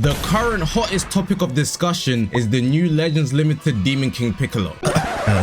The current hottest topic of discussion is the new Legends Limited Demon King Piccolo.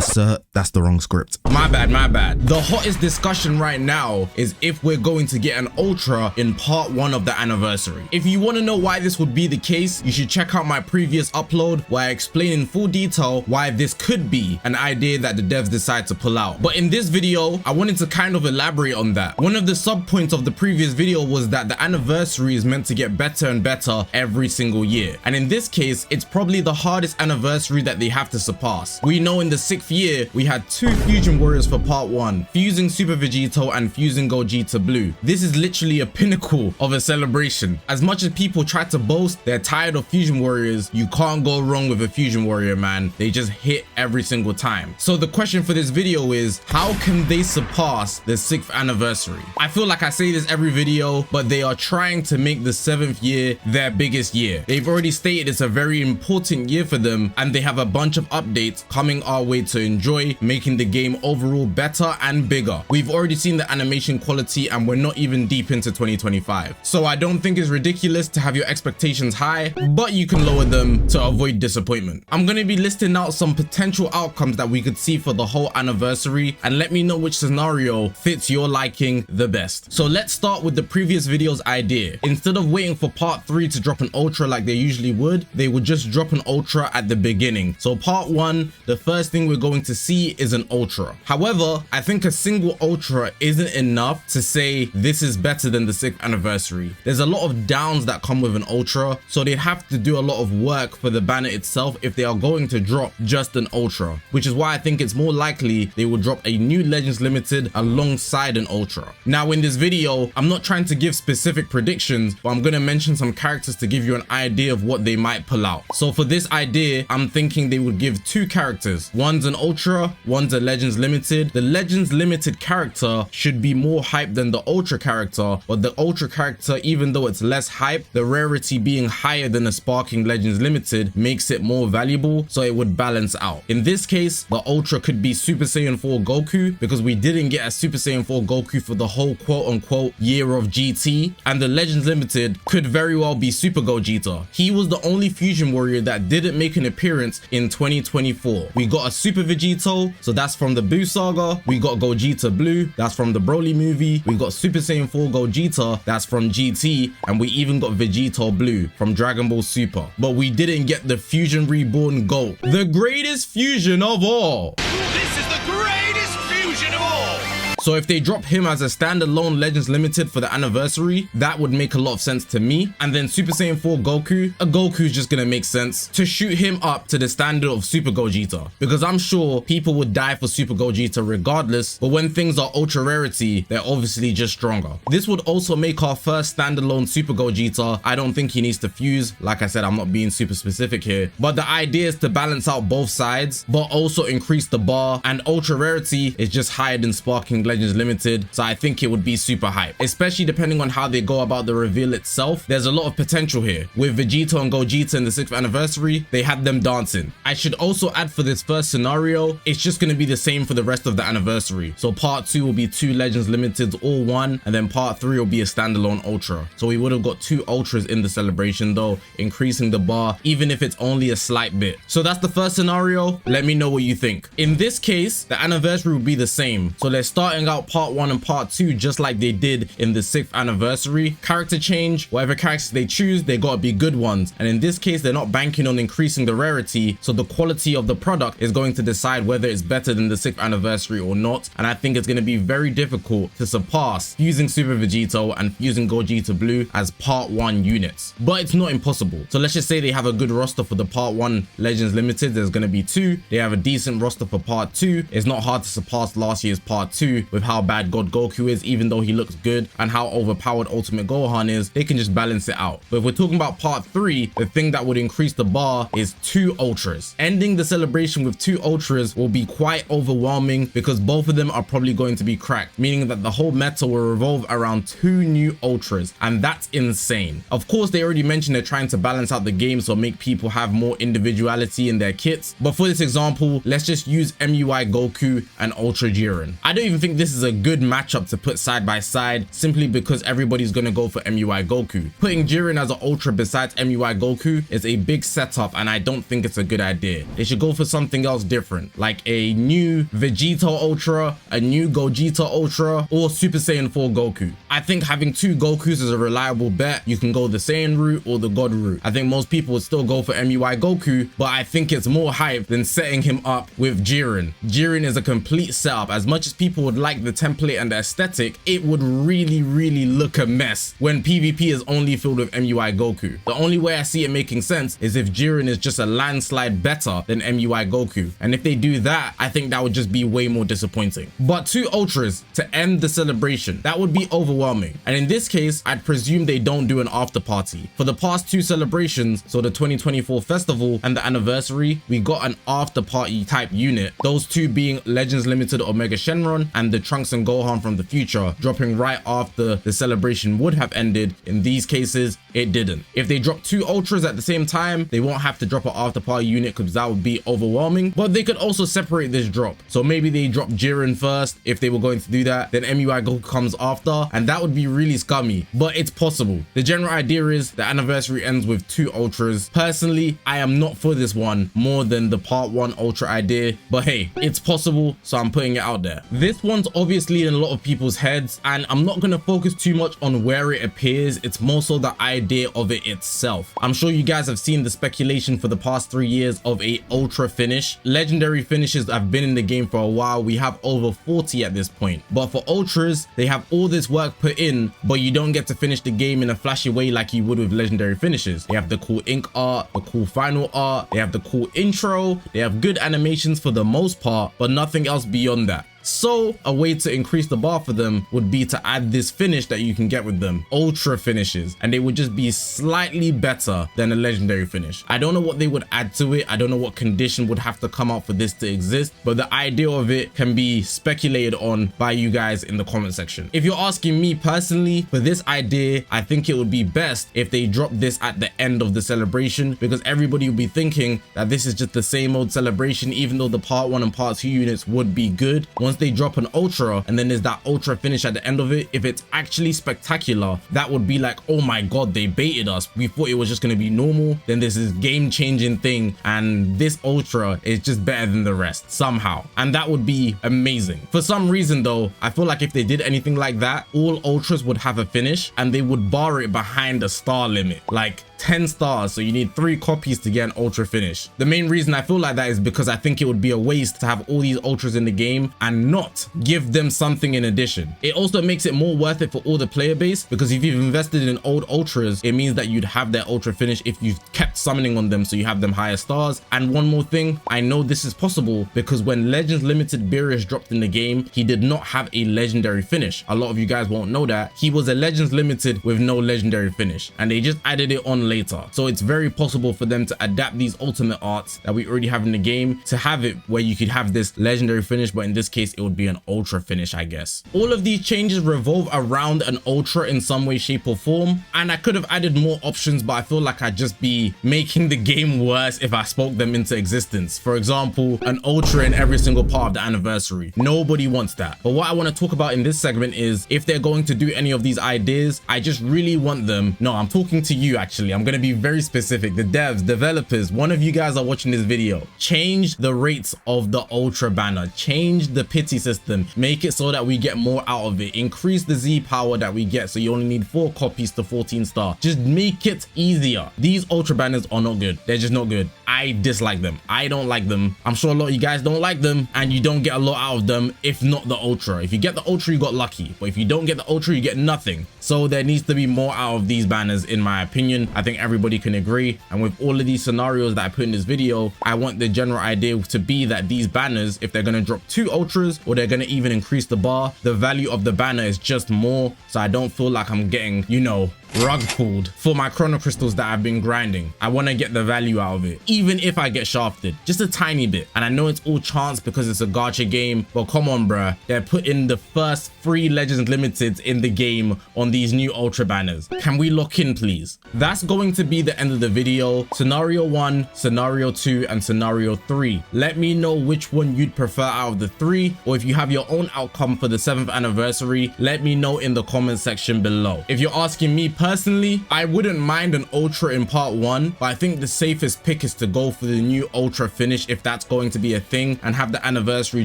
Sir, that's the wrong script. My bad. The hottest discussion right now is if we're going to get an Ultra in part 1 of the anniversary. If you want to know why this would be the case, you should check out my previous upload where I explain in full detail why this could be an idea that the devs decide to pull out. But in this video, I wanted to kind of elaborate on that. One of the sub points of the previous video was that the anniversary is meant to get better and better every single year. And in this case, it's probably the hardest anniversary that they have to surpass. We know in the 6th year, we had 2 Fusion Warriors for part 1, fusing Super Vegito and fusing Gogeta Blue. This is literally a pinnacle of a celebration. As much as people try to boast they're tired of Fusion Warriors, you can't go wrong with a Fusion Warrior, man. They just hit every single time. So the question for this video is, how can they surpass the 6th anniversary? I feel like I say this every video, but they are trying to make the 7th year their biggest year. They've already stated it's a very important year for them, and they have a bunch of updates coming our way to enjoy, making the game overall better and bigger. We've already seen the animation quality and we're not even deep into 2025. So I don't think it's ridiculous to have your expectations high, but you can lower them to avoid disappointment. I'm going to be listing out some potential outcomes that we could see for the whole anniversary, and let me know which scenario fits your liking the best. So let's start with the previous video's idea. Instead of waiting for part 3 to drop an Ultra like they usually would, they would just drop an Ultra at the beginning. So part 1, the first thing we're going to see is an Ultra. However, I think a single Ultra isn't enough to say this is better than the 6th anniversary. There's a lot of downs that come with an Ultra, so they'd have to do a lot of work for the banner itself if they are going to drop just an Ultra, which is why I think it's more likely they will drop a new Legends Limited alongside an Ultra. Now in this video, I'm not trying to give specific predictions, but I'm going to mention some characters to give you an idea of what they might pull out. So for this idea, I'm thinking they would give 2 characters. One's an Ultra, one's a Legends Limited. The Legends Limited character should be more hype than the Ultra character, but the Ultra character, even though it's less hype, the rarity being higher than a Sparking Legends Limited makes it more valuable, so it would balance out. In this case, the Ultra could be Super Saiyan 4 Goku, because we didn't get a Super Saiyan 4 Goku for the whole quote-unquote year of GT, and the Legends Limited could very well be Super Gogeta. He was the only Fusion Warrior that didn't make an appearance in 2024. We got a Super Vegito, so that's from the Buu Saga. We got Gogeta Blue, that's from the Broly movie. We got Super Saiyan 4 Gogeta, that's from GT, and we even got Vegito Blue from Dragon Ball Super. But we didn't get the Fusion Reborn GOAT, the greatest fusion of all. This is the greatest fusion of all! So if they drop him as a standalone Legends Limited for the anniversary, that would make a lot of sense to me. And then Super Saiyan 4 Goku, a Goku's just gonna make sense to shoot him up to the standard of Super Gogeta, because I'm sure people would die for Super Gogeta regardless, but when things are ultra rarity, they're obviously just stronger. This would also make our first standalone Super Gogeta. I don't think he needs to fuse. Like I said, I'm not being super specific here, but the idea is to balance out both sides, but also increase the bar, and ultra rarity is just higher than Sparking Legends Limited, so I think it would be super hype, especially depending on how they go about the reveal itself. There's a lot of potential here. With Vegito and Gogeta in the 6th anniversary, they had them dancing. I should also add, for this first scenario, it's just going to be the same for the rest of the anniversary. So part 2 will be 2 Legends Limiteds all one, and then part 3 will be a standalone Ultra. So we would have got 2 Ultras in the celebration though, increasing the bar, even if it's only a slight bit. So that's the first scenario. Let me know what you think. In this case, the anniversary will be the same. So they're starting out part 1 and part 2 just like they did in the 6th anniversary. Character change, whatever characters they choose, they gotta be good ones, and in this case they're not banking on increasing the rarity, so the quality of the product is going to decide whether it's better than the 6th anniversary or not. And I think it's going to be very difficult to surpass fusing Super Vegito and fusing Gogeta Blue as part 1 units, but it's not impossible. So let's just say they have a good roster for the part 1 Legends Limited. There's going to be 2. They have a decent roster for part 2. It's not hard to surpass last year's part 2 with how bad God Goku is, even though he looks good, and how overpowered Ultimate Gohan is. They can just balance it out. But if we're talking about part 3, the thing that would increase the bar is 2 Ultras. Ending the celebration with 2 Ultras will be quite overwhelming, because both of them are probably going to be cracked, meaning that the whole meta will revolve around 2 new Ultras, and that's insane. Of course, they already mentioned they're trying to balance out the game, so make people have more individuality in their kits, but for this example, let's just use MUI Goku and Ultra Jiren. I don't even think think this is a good matchup to put side by side simply because everybody's gonna go for MUI Goku. Putting Jiren as an Ultra besides MUI Goku is a big setup, and I don't think it's a good idea. They should go for something else different, like a new Vegeta Ultra, a new Gogeta Ultra, or Super Saiyan 4 Goku. I think having two Gokus is a reliable bet. You can go the Saiyan route or the God route. I think most people would still go for MUI Goku, but I think it's more hype than setting him up with Jiren. Jiren is a complete setup. As much as people would like the template and the aesthetic, it would really look a mess when PvP is only filled with MUI Goku. The only way I see it making sense is if Jiren is just a landslide better than MUI Goku, and if they do that, I think that would just be way more disappointing. But two Ultras to end the celebration, that would be overwhelming, and in this case I'd presume they don't do an after party. For the past two celebrations, so the 2024 festival and the anniversary, we got an after party type unit, those two being Legends Limited Omega Shenron and the Trunks and Gohan from the future, dropping right after the celebration would have ended. In these cases it didn't. If they drop two Ultras at the same time, they won't have to drop an after party unit because that would be overwhelming, but they could also separate this drop. So maybe they drop Jiren first if they were going to do that, then MUI Goku comes after, and that would be really scummy, but it's possible. The general idea is the anniversary ends with two Ultras. Personally, I am not for this one more than the part 1 Ultra idea, but hey, it's possible, so I'm putting it out there. This one's obviously in a lot of people's heads, and I'm not going to focus too much on where it appears. It's more so the idea of it itself. I'm sure you guys have seen the speculation for the past 3 years of a Ultra finish. Legendary finishes have been in the game for a while. We have over 40 at this point, but for Ultras, they have all this work put in, but you don't get to finish the game in a flashy way like you would with legendary finishes. They have the cool ink art, the cool final art, they have the cool intro, they have good animations for the most part, but nothing else beyond that. So a way to increase the bar for them would be to add this finish that you can get with them, Ultra finishes, and they would just be slightly better than a legendary finish. I don't know what they would add to it. I don't know what condition would have to come out for this to exist, but the idea of it can be speculated on by you guys in the comment section. If you're asking me personally, for this idea, I think it would be best if they drop this at the end of the celebration, because everybody will be thinking that this is just the same old celebration, even though the part 1 and part 2 units would be good. Once they drop an Ultra and then there's that Ultra finish at the end of it, if it's actually spectacular, that would be like, oh my god, they baited us. We thought it was just going to be normal, then there's this game-changing thing, and this Ultra is just better than the rest somehow, and that would be amazing. For some reason though, I feel like if they did anything like that, all Ultras would have a finish and they would bar it behind a star limit, like 10 stars, so you need 3 copies to get an Ultra finish. The main reason I feel like that is because I think it would be a waste to have all these Ultras in the game and not give them something in addition. It also makes it more worth it for all the player base, because if you've invested in old Ultras, it means that you'd have their Ultra finish if you've kept summoning on them, so you have them higher stars. And one more thing, I know this is possible because when Legends Limited Beerus dropped in the game, he did not have a legendary finish. A lot of you guys won't know that. He was a Legends Limited with no legendary finish, and they just added it on later. So it's very possible for them to adapt these ultimate arts that we already have in the game to have it where you could have this legendary finish, but in this case it would be an Ultra finish, I guess. All of these changes revolve around an Ultra in some way, shape or form, and I could have added more options, but I feel like I'd just be making the game worse if I spoke them into existence. For example, an Ultra in every single part of the anniversary. Nobody wants that. But what I want to talk about in this segment is if they're going to do any of these ideas, I just really want them. No, I'm talking to you actually. I'm going to be very specific. The devs, developers, one of you guys are watching this video. Change the rates of the Ultra banner. Change the pity system. Make it so that we get more out of it. Increase the Z power that we get so you only need 4 copies to 14 star. Just make it easier. These Ultra banners are not good. They're just not good. I dislike them. I don't like them. I'm sure a lot of you guys don't like them, and you don't get a lot out of them if not the Ultra. If you get the Ultra, you got lucky, but if you don't get the Ultra, you get nothing. So there needs to be more out of these banners, in my opinion. I think everybody can agree, and with all of these scenarios that I put in this video, I want the general idea to be that these banners, if they're going to drop 2 Ultras or they're going to even increase the bar, the value of the banner is just more, so I don't feel like I'm getting, you know, rug pulled for my chrono crystals that I've been grinding. I want to get the value out of it, even if I get shafted, just a tiny bit. And I know it's all chance because it's a gacha game, but come on, bruh. They're putting the first 3 Legends Limiteds in the game on these new Ultra banners. Can we lock in, please? That's going to be the end of the video. Scenario 1, Scenario 2, and Scenario 3. Let me know which one you'd prefer out of the 3, or if you have your own outcome for the 7th anniversary, let me know in the comment section below. If you're asking me personally, I wouldn't mind an Ultra in part 1, but I think the safest pick is to go for the new Ultra finish if that's going to be a thing, and have the anniversary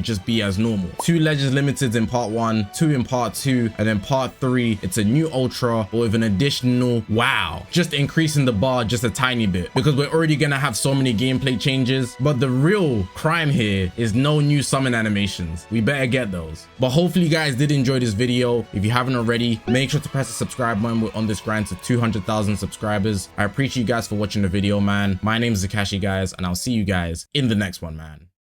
just be as normal. 2 Legends Limiteds in part 1, 2 in part 2, and then part 3, it's a new Ultra, or with an additional, wow, just increasing the bar just a tiny bit, because we're already gonna have so many gameplay changes. But the real crime here is no new summon animations. We better get those. But hopefully you guys did enjoy this video. If you haven't already, make sure to press the subscribe button. We're on this grind to 200,000 subscribers. I appreciate you guys for watching the video, man. My name is Zakashi, guys, and I'll see you guys in the next one, man.